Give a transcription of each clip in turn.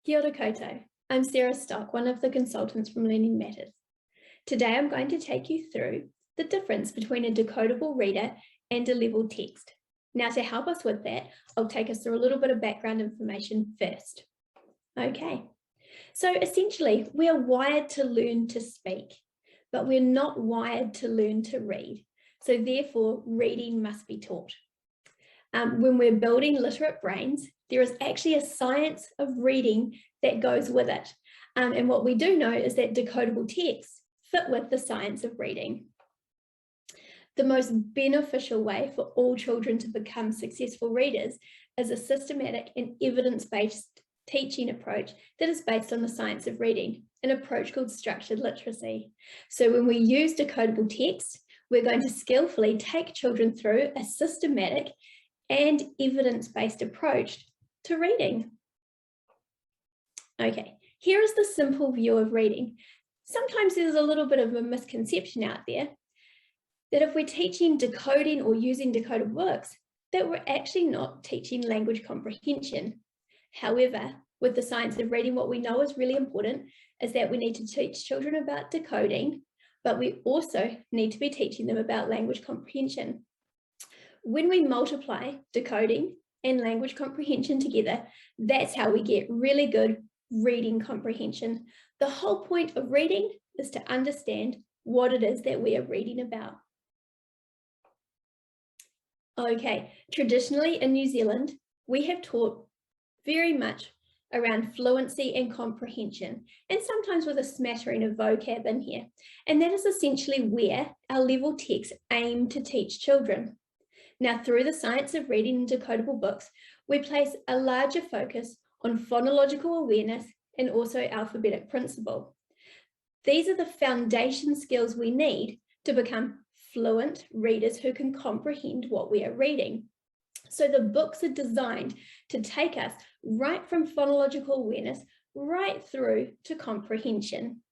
Kia ora koutou. I'm Sarah Stock, one of the consultants from Learning Matters. Today I'm going to take you through the difference between a decodable reader and a level text. Now, to help us with that, I'll take us through a little bit of background information first. Okay, so essentially we are wired to learn to speak, but we're not wired to learn to read. So therefore, reading must be taught. When we're building literate brains, there is actually a science of reading that goes with it. And what we do know is that decodable texts fit with the science of reading. The most beneficial way for all children to become successful readers is a systematic and evidence-based teaching approach that is based on the science of reading, an approach called structured literacy. So when we use decodable text, we're going to skillfully take children through a systematic and evidence-based approach to reading. Okay, here is the simple view of reading. Sometimes there's a little bit of a misconception out there that if we're teaching decoding or using decodable books, that we're actually not teaching language comprehension. However, with the science of reading, what we know is really important is that we need to teach children about decoding, but we also need to be teaching them about language comprehension. When we multiply decoding and language comprehension together, that's how we get really good reading comprehension. The whole point of reading is to understand what it is that we are reading about. Okay, traditionally in New Zealand, we have taught very much around fluency and comprehension, and sometimes with a smattering of vocab in here. And that is essentially where our level texts aim to teach children. Now, through the science of reading and decodable books, we place a larger focus on phonological awareness and also alphabetic principle. These are the foundation skills we need to become fluent readers who can comprehend what we are reading. So the books are designed to take us right from phonological awareness right through to comprehension.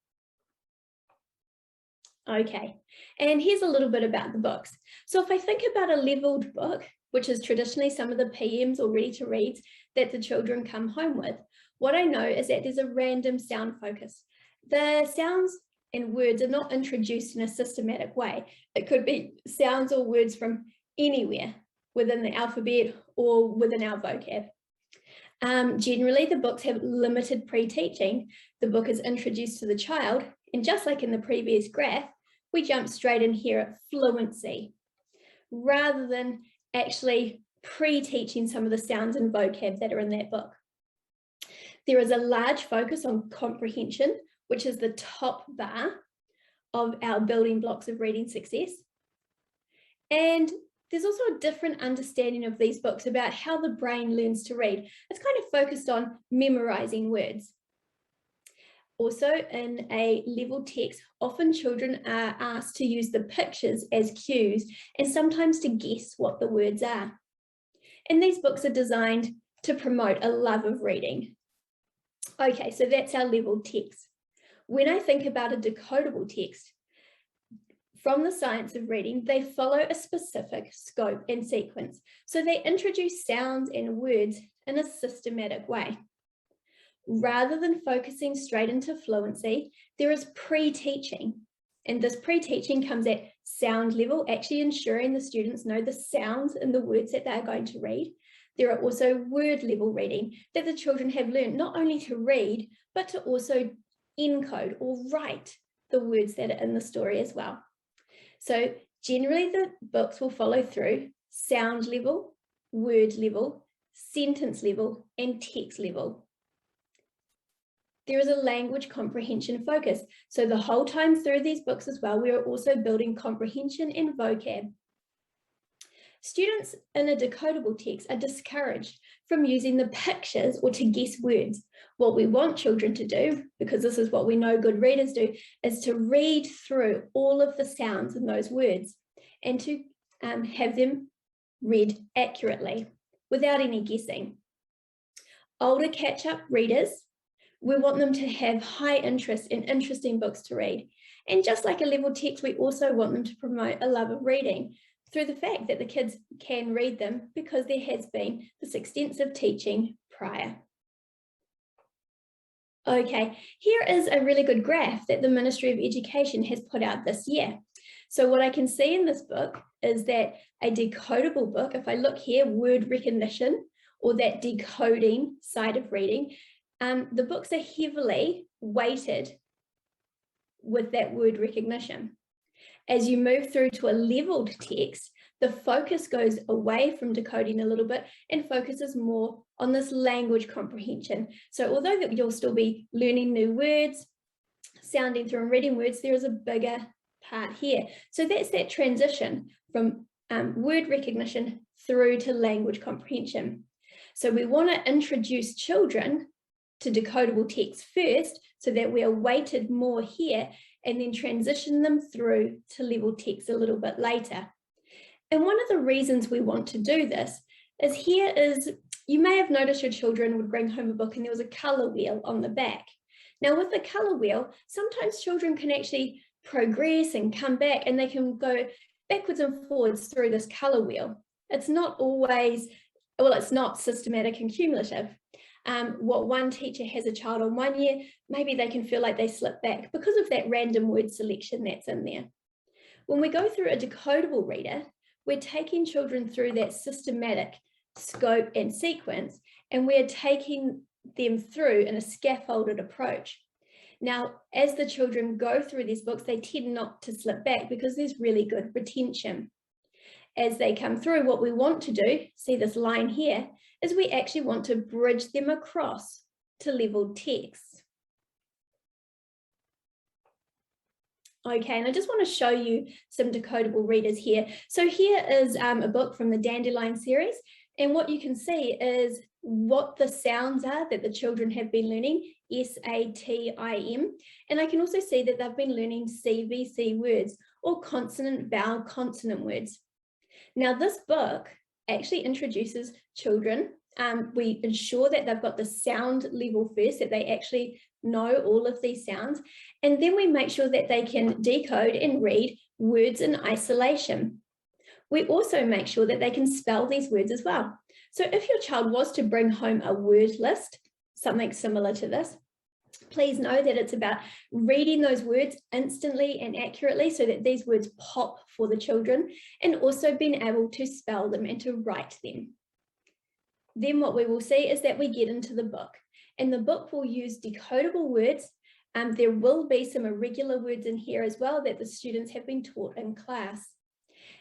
Okay, and here's a little bit about the books. So if I think about a leveled book, which is traditionally some of the PMs or ready to reads that the children come home with, what I know is that there's a random sound focus. The sounds and words are not introduced in a systematic way. It could be sounds or words from anywhere within the alphabet or within our vocab. Generally, the books have limited pre-teaching. The book is introduced to the child, and just like in the previous graph, we jump straight in here at fluency, rather than actually pre-teaching some of the sounds and vocab that are in that book. There is a large focus on comprehension, which is the top bar of our building blocks of reading success. And there's also a different understanding of these books about how the brain learns to read. It's kind of focused on memorizing words. Also, in a level text, often children are asked to use the pictures as cues and sometimes to guess what the words are. And these books are designed to promote a love of reading. Okay, so that's our level text. When I think about a decodable text, from the science of reading, they follow a specific scope and sequence. So they introduce sounds and words in a systematic way. Rather than focusing straight into fluency, there is pre-teaching. And this pre-teaching comes at sound level, actually ensuring the students know the sounds and the words that they're going to read. There are also word level reading that the children have learned not only to read, but to also encode or write the words that are in the story as well. So generally the books will follow through sound level, word level, sentence level, and text level. There is a language comprehension focus. So the whole time through these books as well, we are also building comprehension and vocab. Students in a decodable text are discouraged from using the pictures or to guess words. What we want children to do, because this is what we know good readers do, is to read through all of the sounds in those words and to have them read accurately without any guessing. Older catch-up readers, we want them to have high interest in interesting books to read. And just like a level text, we also want them to promote a love of reading through the fact that the kids can read them because there has been this extensive teaching prior. Okay, here is a really good graph that the Ministry of Education has put out this year. So what I can see in this book is that a decodable book, if I look here, word recognition, or that decoding side of reading, the books are heavily weighted with that word recognition. As you move through to a leveled text, the focus goes away from decoding a little bit and focuses more on this language comprehension. So although that you'll still be learning new words, sounding through and reading words, there is a bigger part here. So that's that transition from word recognition through to language comprehension. So we want to introduce children to decodable text first so that we are weighted more here, and then transition them through to level text a little bit later. And one of the reasons we want to do this is here is, you may have noticed your children would bring home a book and there was a colour wheel on the back. Now with the colour wheel, sometimes children can actually progress and come back, and they can go backwards and forwards through this colour wheel. It's not always, well, it's not systematic and cumulative. What one teacher has a child on one year, maybe they can feel like they slip back because of that random word selection that's in there. When we go through a decodable reader, we're taking children through that systematic scope and sequence, and we're taking them through in a scaffolded approach. Now, as the children go through these books, they tend not to slip back because there's really good retention. As they come through, what we want to do, see this line here, is we actually want to bridge them across to leveled text. Okay, and I just want to show you some decodable readers here. So here is a book from the Dandelion series, and what you can see is what the sounds are that the children have been learning, S-A-T-I-M, and I can also see that they've been learning CVC words, or consonant, vowel, consonant words. Now this book actually introduces children. We ensure that they've got the sound level first, that they actually know all of these sounds, and then we make sure that they can decode and read words in isolation. We also make sure that they can spell these words as well. So if your child was to bring home a word list, something similar to this, please know that it's about reading those words instantly and accurately so that these words pop for the children, and also being able to spell them and to write them. Then what we will see is that we get into the book, and the book will use decodable words. There will be some irregular words in here as well that the students have been taught in class.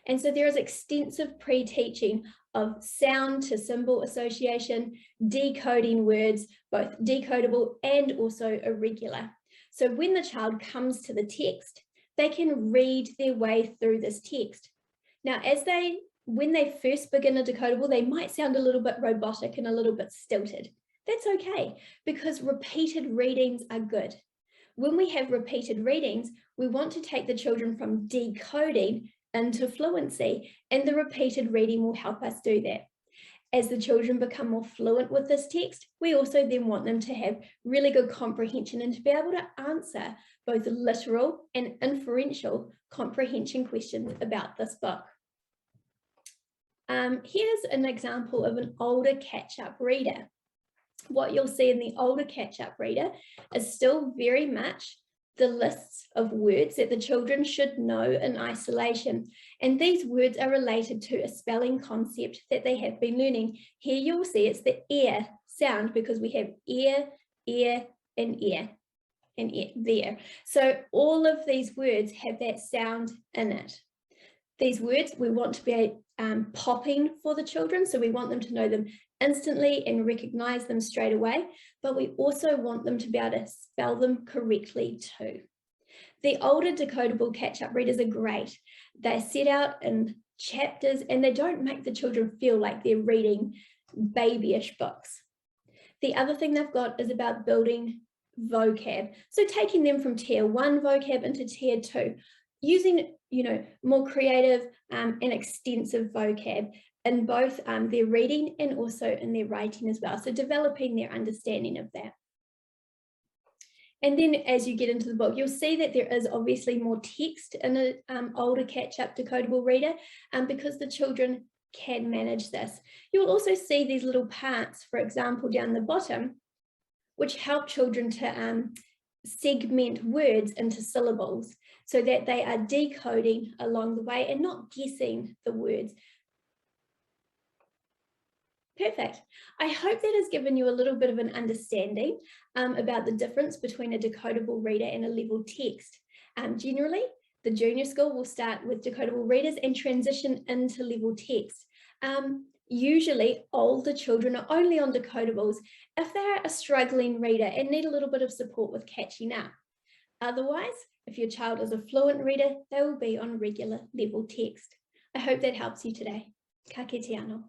And so there is extensive pre-teaching of sound to symbol association, decoding words, both decodable and also irregular. So when the child comes to the text, they can read their way through this text. Now, when they first begin a decodable, they might sound a little bit robotic and a little bit stilted. That's okay, because repeated readings are good. When we have repeated readings, we want to take the children from decoding into fluency, and the repeated reading will help us do that. As the children become more fluent with this text, we also then want them to have really good comprehension and to be able to answer both literal and inferential comprehension questions about this book. Here's an example of an older catch-up reader. What you'll see in the older catch-up reader is still very much the lists of words that the children should know in isolation. And these words are related to a spelling concept that they have been learning. Here you'll see it's the ear sound, because we have ear, ear, and ear, and ear there. So all of these words have that sound in it. These words we want to be popping for the children, so we want them to know them instantly and recognize them straight away, but we also want them to be able to spell them correctly too. The older decodable catch-up readers are great. They're set out in chapters and they don't make the children feel like they're reading babyish books. The other thing they've got is about building vocab. So taking them from tier 1 vocab into tier 2, using more creative and extensive vocab in both their reading and also in their writing as well. So developing their understanding of that. And then as you get into the book, you'll see that there is obviously more text in an older catch-up decodable reader because the children can manage this. You'll also see these little parts, for example, down the bottom, which help children to segment words into syllables so that they are decoding along the way and not guessing the words. Perfect. I hope that has given you a little bit of an understanding about the difference between a decodable reader and a level text. Generally, the junior school will start with decodable readers and transition into level text. Usually, older children are only on decodables if they're a struggling reader and need a little bit of support with catching up. Otherwise, if your child is a fluent reader, they will be on regular level text. I hope that helps you today. Ka kite anō.